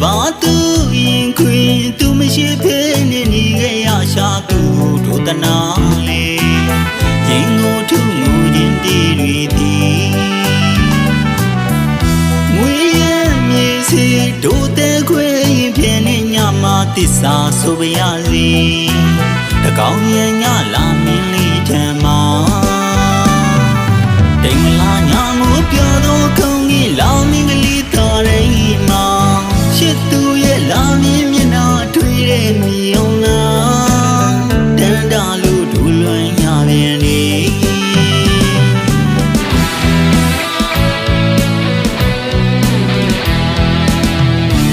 ဘာသူရင်ခွင်သူမရှိဖဲနဲ့နေခဲ့ရရှာသူတို့တနာလေရင်ကိုထုငူခြင်းတည်တွေသည်ငွေရမြေစီတို့တဲ့ခွေရင်ပြင်းနေညမှာတစ္ဆာဆိုပါရစေတကောင်းရညလာမင်းလေးထံမှာတိမ်မလာညာကိုပြောတော့ကောင်းကြီးလာမင်းကလေးတော်ရိမ်မှာရှစ်သူရဲ့လာမင်းမျက်နှာထွေးတဲ့မြေအောင်လားတန်တာလို့ဒူလွန်ရပြန်နေ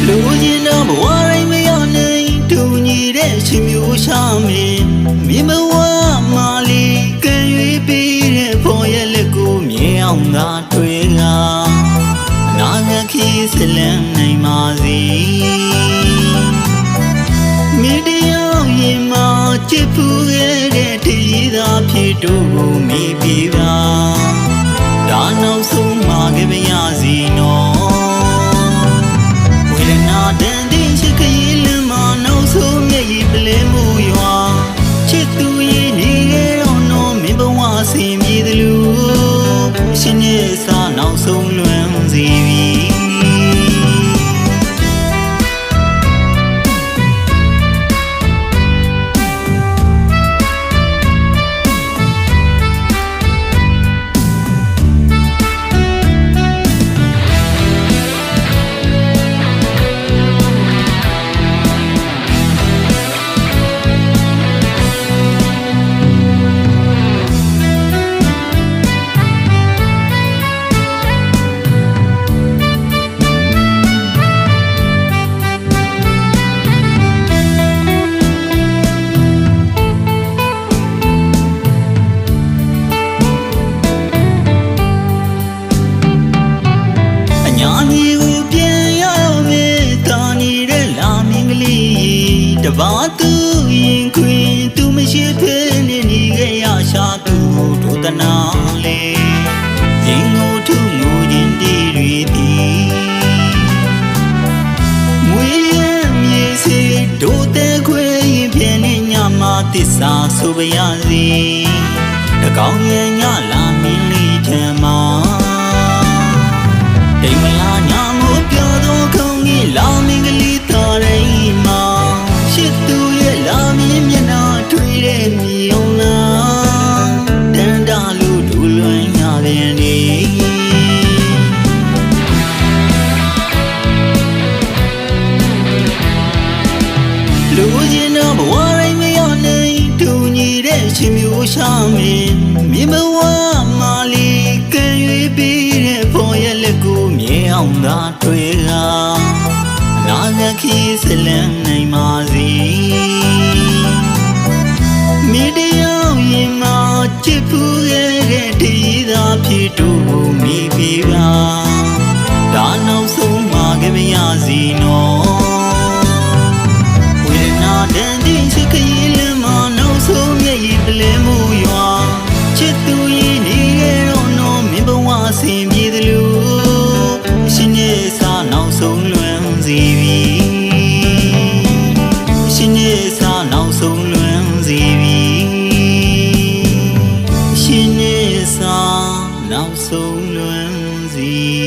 လူကြီးတော့ဘဝတိုင်းမရောက်နိုင်တူညီတဲ့ရှင်မျိုးရှာမင်းမြင်မဝမာလီကံရွေးပြီးတဲ့ဖို့ရဲ့လက်ကိုမြင်အောင်သာတွေ့ငါနာငါခီးစလန်နိုင်ပါစေမိတယောက်ရင်မှာချစ်ဖူးခဲ့တဲ့တည်သာဖြစ်တို့ကိုမိပြီးပါဒါနောက်ဆုံးမှာကြမရစီနော်ဝေဒနာတန်တဲ့ချစ်ခရီးလမ်းမှာနောက်ဆုံးမျက်ရည်ပလဲမှုရွာချစ်သူရဲ့နေခဲ့တော့နော်မင်းဘဝဆင်ပြေသလိုရှင်ရဲ့စာနောက်ဆုံးလွမ်းစီပြီဘာသူရင်ခွင်သူမရှိဖဲနဲ့နေခဲ့ရရှာသူတို့တနာလေရင်ကိုထုငူခြင်းတည်တွေသည်ငွေရမြေစီတို့တဲ့ခွေရင်ပြင်းနေညမှာတစ္ဆာဆိုပါရစေတကောင်းရညလာမင်းလေးထံမှာတိမ်မလာညာမို့ပြောတော့ကောင်းကြီးလာမင်းကလေးတော်ရိမ်မှာရှစ်သူရဲ့လာမင်းမျက်နှာထွေးတဲ့မြေအောင်လားတန်တာလို့ဒူလွန်ရပြန်နေလူကြီးတော့ဘဝတိုင်းမရောက်နိုင်တူညီတဲ့ရှင်မျိုးရှာမင်းမြင်မဝမာလီကံရွေးပြီးတဲ့ဖို့ရဲ့လက်ကိုမြင်အောင်သာတွေ့လာနာငါခီးစလန်နိုင်ပါစေမိတယောက်ရင်မှာချစ်ဖူးခဲ့တဲ့တည်သာဖြစ်တို့ကိုမိပြီးပါဒါနောက်ဆုံးမှာကြမရစီနော်ဝေဒနာတန်တဲ့ချစ်ခရီးလမ်းမှာနောက်ဆုံးမျက်ရည်ပလဲမှုရွာချစ်သူရဲ့နေခဲ့တော့နော်မင်းဘဝဆင်ပြေသလိုရှင်ရဲ့စာနောက်ဆုံးလွမ်းစီပြီရှင်ရဲ့စာနောက်ဆုံးလွမ်းစီပြီရှင်ရဲ့စာနောက်ဆုံးလွမ်းစီ